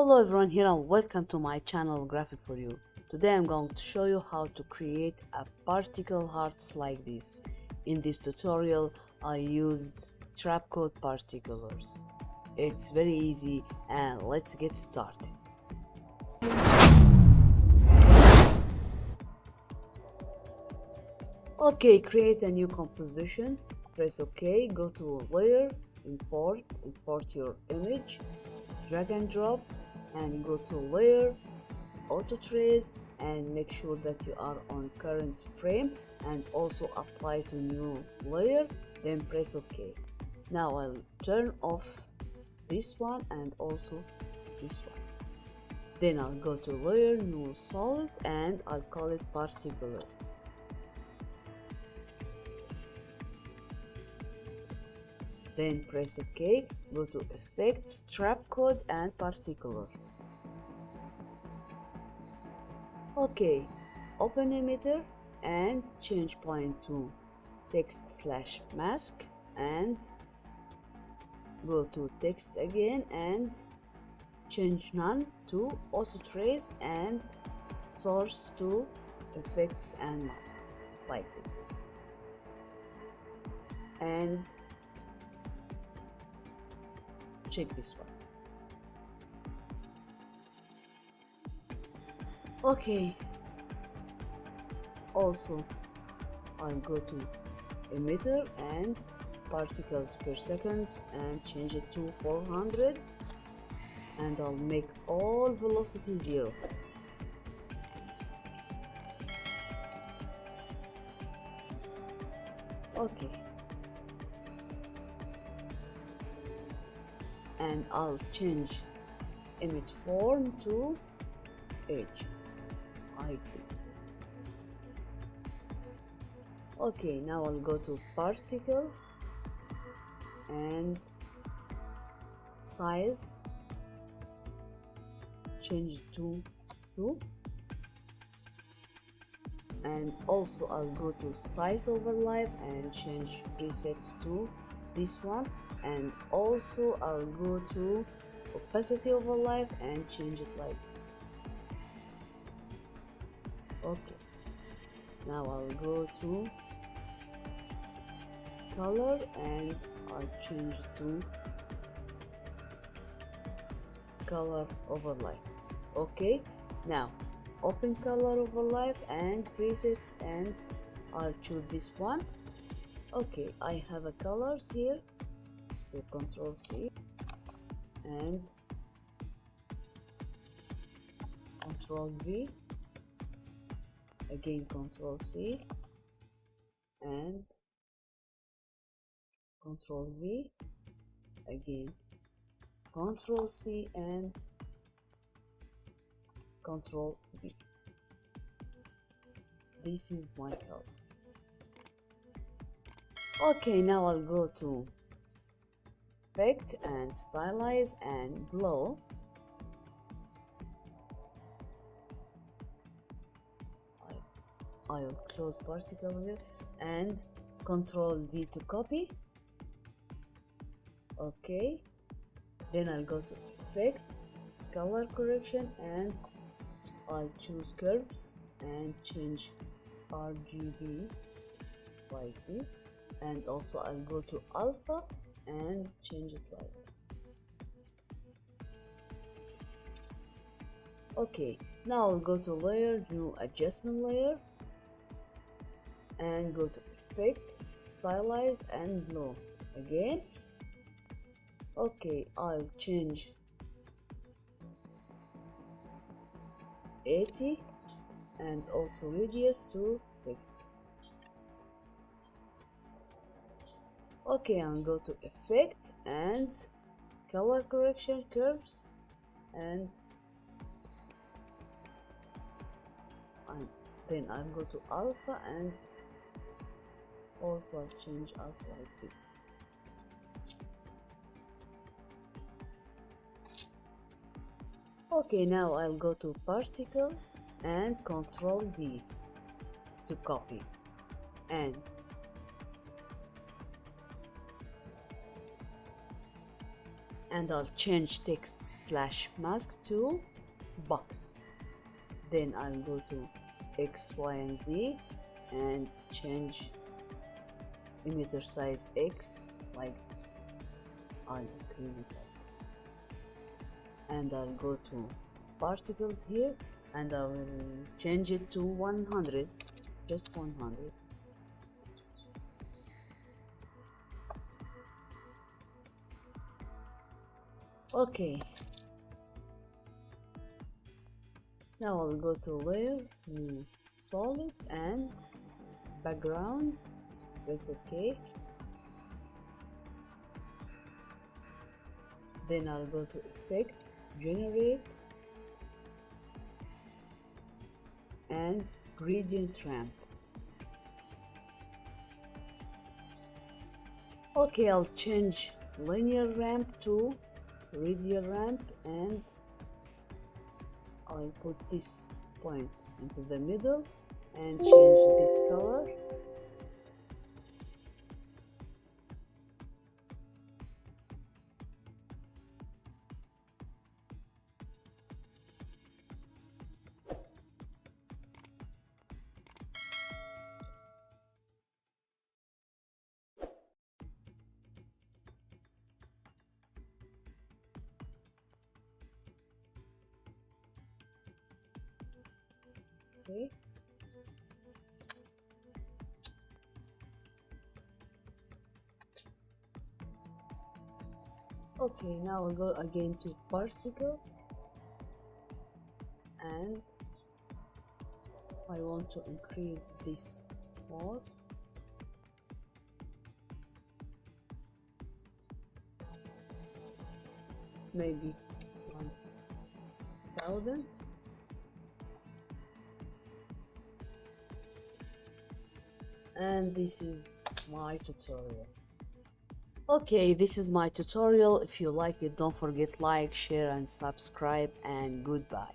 Hello everyone, here and welcome to my channel Graphic for You. Today I'm going to show you how to create a particle hearts like this. In this tutorial I used Trapcode Particulars. It's very easy and let's get started. Okay, create a new composition, press OK, go to layer, import your image, drag and drop and go to layer, auto trace, and make sure that you are on current frame and also apply to new layer, then press OK. Now I'll turn off this one and also this one. Then I'll go to layer, new solid, and I'll call it particular. Then press OK, go to Effects, Trapcode and Particular. OK, open emitter and change point to text/mask and go to text again and change none to auto trace and source to effects and masks like this. And check this one. Okay, also I'll go to emitter and particles per second and change it to 400 and I'll make all velocity 0. Okay, and I'll change image form to edges like this. Okay, now I'll go to particle and size, change it to 2, and also I'll go to size overlap and change presets to this one, and also I'll go to opacity overlap and change it like this. Okay, now I'll go to color and I'll change it to color overlap. Okay, now open color overlap and presets and I'll choose this one. Okay, I have a colors here, so Ctrl C and Ctrl V, again Ctrl C and Ctrl V, again Ctrl C and Ctrl V. This is my colors. Okay, now I'll go to effect and stylize and blow. I'll close particle here and Ctrl D to copy. Okay, then I'll go to effect, color correction, and I'll choose curves and change RGB like this, and also I'll go to alpha and change it like this. Okay, now I'll go to layer, new adjustment layer, and go to effect, stylize and blow again. Okay, I'll change 80 and also radius to 60. Okay, I'll go to effect and color correction, curves, and then I'll go to alpha and also I'll change alpha like this. Okay, now I'll go to particle and Ctrl D to copy and and I'll change text slash mask to box. Then I'll go to X, Y, and Z and change emitter size X like this. I'll increase it like this. And I'll go to particles here and I will change it to 100, just 100. Okay, now I'll go to layer, new solid and background, press OK. Then I'll go to effect, generate and gradient ramp. Okay, I'll change linear ramp to radial ramp and I'll put this point into the middle and change this color. Okay. Okay, now I'll go again to particle and I want to increase this more. Maybe 1000. And this is my tutorial. Okay, this is my tutorial. If you like it, don't forget like, share and subscribe, and goodbye.